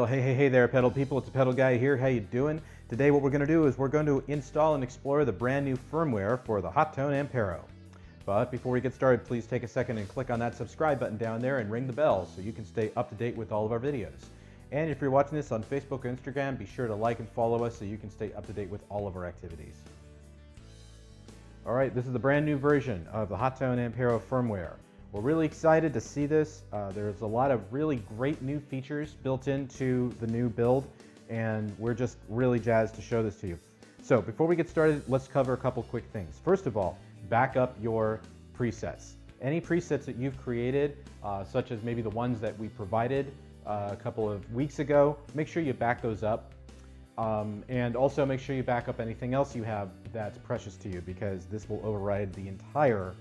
Hey there, pedal people. It's the Pedal Guy here. How you doing? Today what we're going to do is we're going to install and explore the brand new firmware for the Hotone Ampero. But before we get started, please take a second and click on that subscribe button down there and ring the bell so you can stay up to date with all of our videos. And if you're watching this on Facebook or Instagram, be sure to like and follow us so you can stay up to date with all of our activities. Alright, this is the brand new version of the Hotone Ampero firmware. We're really excited to see this. There's a lot of really great new features built into the new build, and we're just really jazzed to show this to you. So before we get started, let's cover a couple quick things. First of all, back up your presets. Any presets that you've created, such as maybe the ones that we provided a couple of weeks ago, make sure you back those up. And also make sure you back up anything else you have that's precious to you, because this will override the entire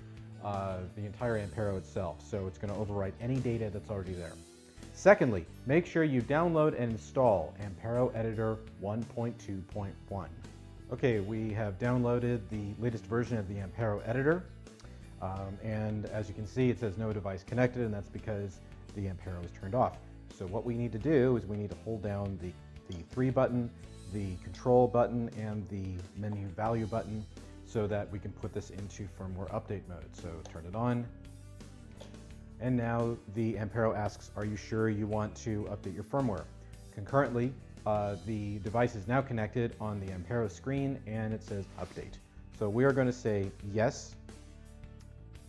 Ampero itself. So it's going to overwrite any data that's already there. Secondly, make sure you download and install Ampero Editor 1.2.1. Okay, we have downloaded the latest version of the Ampero Editor. And as you can see, it says no device connected, and that's because the Ampero is turned off. So what we need to do is we need to hold down the 3 button, the control button, and the menu value button, so that we can put this into firmware update mode. So turn it on. And now the Ampero asks, are you sure you want to update your firmware? Concurrently, the device is now connected on the Ampero screen and it says update. So we are going to say yes.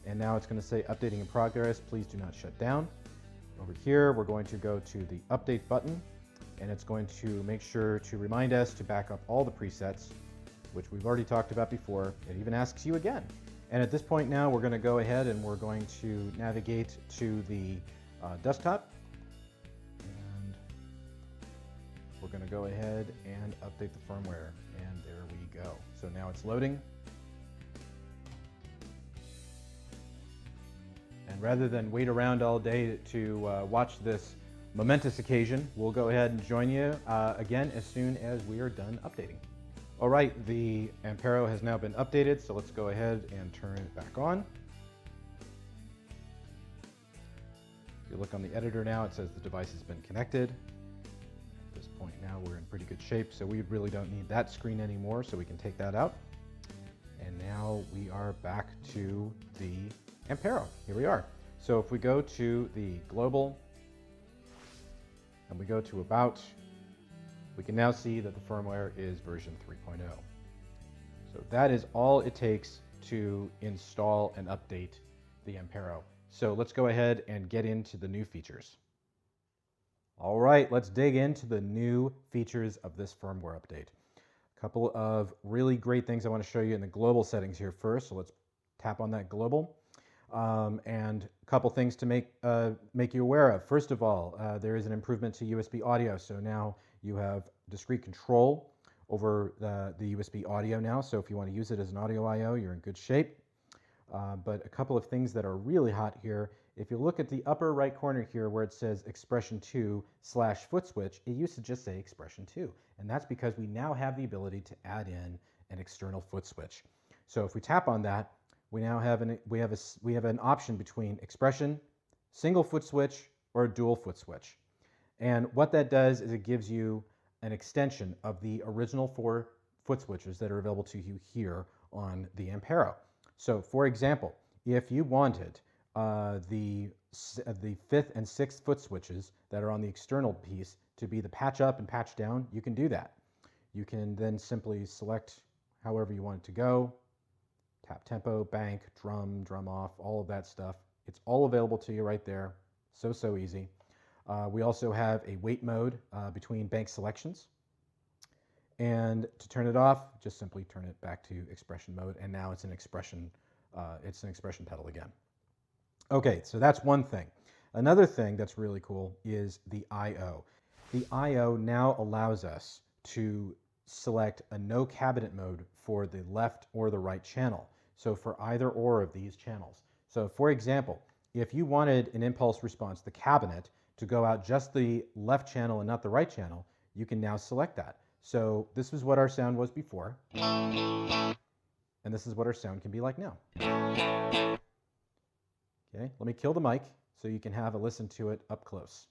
And now it's going to say updating in progress. Please do not shut down. Over here, we're going to go to the update button, and it's going to make sure to remind us to back up all the presets, which we've already talked about before. It even asks you again. And at this point now, we're going to go ahead and we're going to navigate to the desktop. And we're going to go ahead and update the firmware. And there we go. So now it's loading. And rather than wait around all day to watch this momentous occasion, we'll go ahead and join you again as soon as we are done updating. All right, the Ampero has now been updated, so let's go ahead and turn it back on. If you look on the editor now, it says the device has been connected. At this point now, we're in pretty good shape, so we really don't need that screen anymore, so we can take that out. And now we are back to the Ampero. Here we are. So if we go to the global and we go to about, we can now see that the firmware is version 3.0. So that is all it takes to install and update the Ampero. So let's go ahead and get into the new features. All right, let's dig into the new features of this firmware update. A couple of really great things I want to show you in the global settings here first. So let's tap on that global. And a couple things to make you aware of. First of all, there is an improvement to USB audio. So now you have discrete control over the USB audio now. So if you want to use it as an audio I/O, you're in good shape. But a couple of things that are really hot here. If you look at the upper right corner here where it says expression 2/foot switch, it used to just say expression 2. And that's because we now have the ability to add in an external foot switch. So if we tap on that, we now have an option between expression, single foot switch, or a dual foot switch. And what that does is it gives you an extension of the original 4 foot switches that are available to you here on the Ampero. So for example, if you wanted the 5th and 6th foot switches that are on the external piece to be the patch up and patch down, you can do that. You can then simply select however you want it to go. Tap tempo, bank, drum off, all of that stuff. It's all available to you right there. So easy. We also have a wait mode between bank selections. And to turn it off, just simply turn it back to expression mode. And now it's an expression pedal again. Okay, so that's one thing. Another thing that's really cool is the I/O. The I/O now allows us to select a no cabinet mode for the left or the right channel. So for either or of these channels. So for example, if you wanted an impulse response, the cabinet, to go out just the left channel and not the right channel, you can now select that. So this is what our sound was before. And this is what our sound can be like now. Okay, let me kill the mic so you can have a listen to it up close.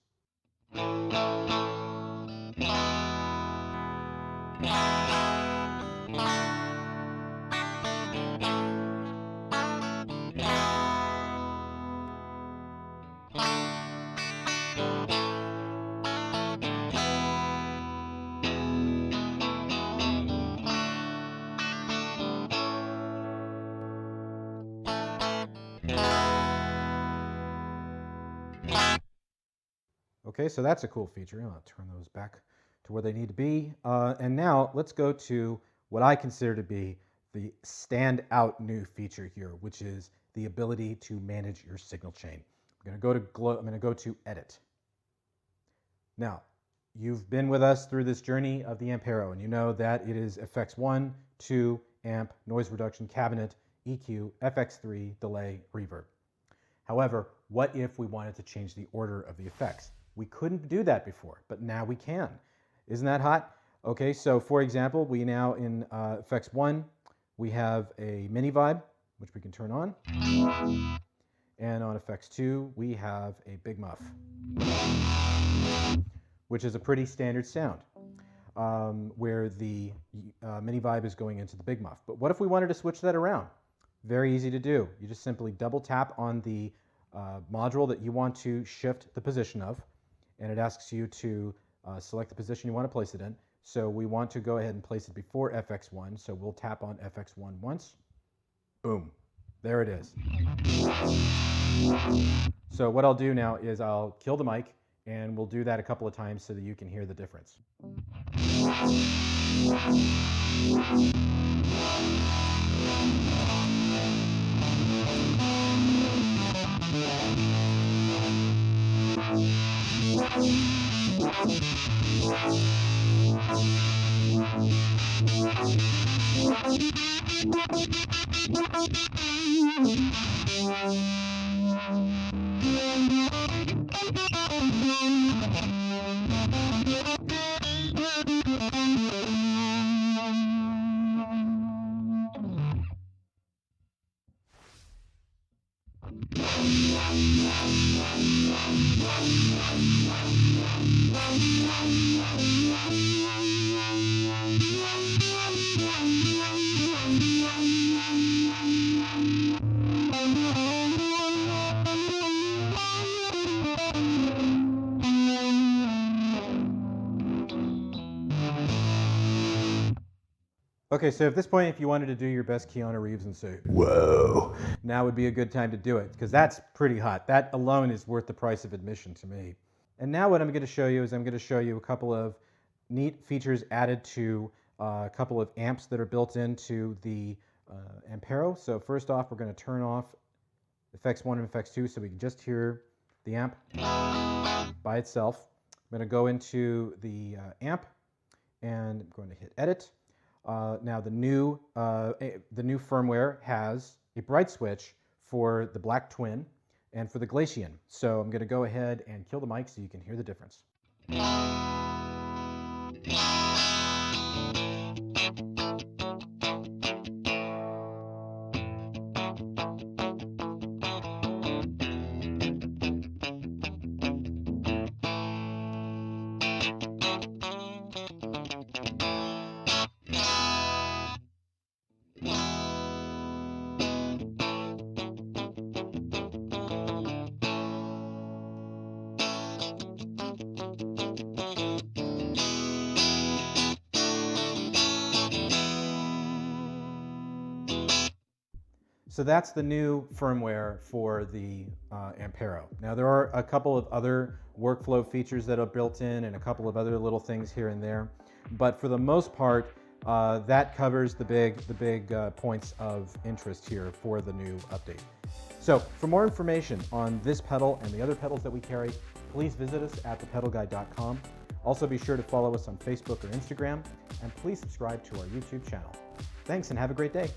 Okay, so that's a cool feature. I'll turn those back to where they need to be. And now let's go to what I consider to be the standout new feature here, which is the ability to manage your signal chain. I'm going to go to Edit. Now, you've been with us through this journey of the Ampero, and you know that it is FX1, 2, amp, noise reduction, cabinet, EQ, FX3, delay, reverb. However, what if we wanted to change the order of the effects? We couldn't do that before, but now we can. Isn't that hot? Okay, so for example, we now in FX1, we have a mini vibe, which we can turn on. And on FX2, we have a big muff, which is a pretty standard sound, where the mini vibe is going into the big muff. But what if we wanted to switch that around? Very easy to do. You just simply double tap on the module that you want to shift the position of, and it asks you to select the position you want to place it in. So we want to go ahead and place it before FX1, so we'll tap on FX1 once. Boom. There it is. So what I'll do now is I'll kill the mic, and we'll do that a couple of times so that you can hear the difference. Okay, so at this point, if you wanted to do your best Keanu Reeves and say, "Whoa," now would be a good time to do it, because that's pretty hot. That alone is worth the price of admission to me. And now what I'm going to show you is I'm going to show you a couple of neat features added to a couple of amps that are built into the Ampero. So first off, we're going to turn off FX1 and FX2 so we can just hear the amp by itself. I'm going to go into the amp, and I'm going to hit Edit. Now the new firmware has a bright switch for the Black Twin and for the Glacian. So I'm going to go ahead and kill the mic so you can hear the difference. So that's the new firmware for the Ampero. Now there are a couple of other workflow features that are built in and a couple of other little things here and there, but for the most part, that covers the big points of interest here for the new update. So for more information on this pedal and the other pedals that we carry, please visit us at ThePedalGuy.com. Also be sure to follow us on Facebook or Instagram, and please subscribe to our YouTube channel. Thanks and have a great day.